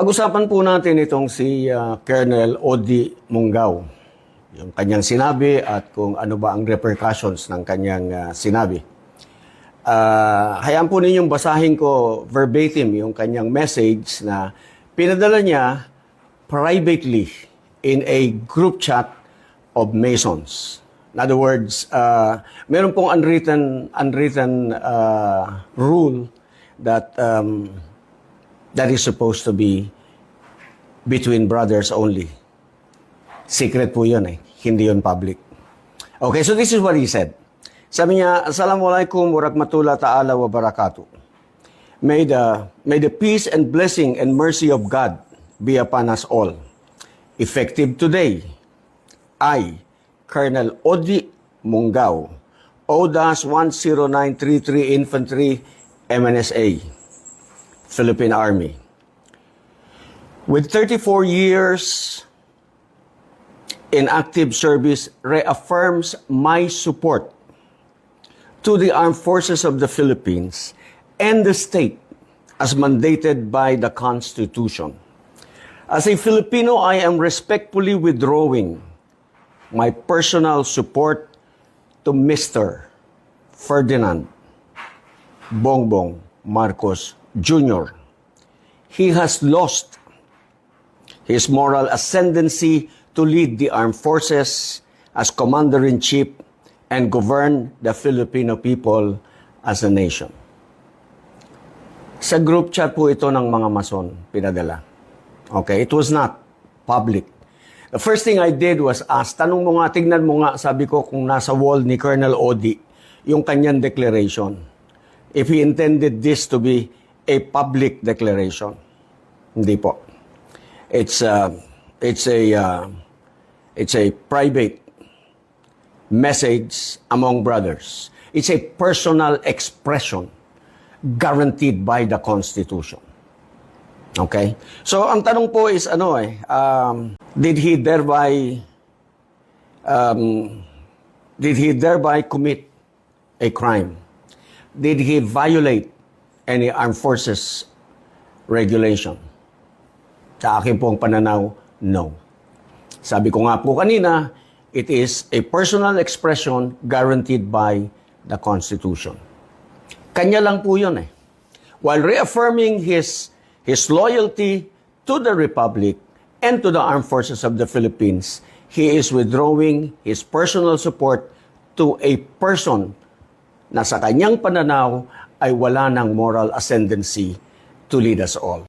Pag-usapan po natin itong si Colonel Odi Munggaw, yung kanyang sinabi at kung ano ba ang repercussions ng kanyang sinabi. Hayaan po ninyong basahin ko verbatim yung kanyang message na pinadala niya privately in a group chat of Masons. In other words, meron pong unwritten rule that that is supposed to be between brothers only. Secret po yun hindi yun public. Okay, so this is what he said. Sabi niya, Assalamualaikum warahmatullahi ta'ala wa barakatuh. May the peace and blessing and mercy of God be upon us all. Effective today, I, Colonel Odi Munggaw, ODAS 10933 Infantry, MNSA, Philippine Army. With 34 years in active service, reaffirms my support to the Armed Forces of the Philippines and the state as mandated by the Constitution. As a Filipino, I am respectfully withdrawing my personal support to Mr. Ferdinand Bongbong Marcos Jr. He has lost his moral ascendancy to lead the armed forces as commander-in-chief and govern the Filipino people as a nation. Sa group chat po ito ng mga Mason, pinadala. Okay, it was not public. The first thing I did was ask, tanong mo nga, tignan mo nga, sabi ko kung nasa wall ni Colonel Odi, yung kanyang declaration. If he intended this to be a public declaration. Hindi po. It's a private message among brothers. It's a personal expression guaranteed by the Constitution. Okay? So ang tanong po is did he thereby commit a crime? Did he violate any armed forces regulation? Sa akin pong pananaw, no. Sabi ko nga po kanina, it is a personal expression guaranteed by the Constitution. Kanya lang po yun While reaffirming his loyalty to the Republic and to the Armed Forces of the Philippines, he is withdrawing his personal support to a person na sa kanyang pananaw ay wala ng moral ascendancy to lead us all.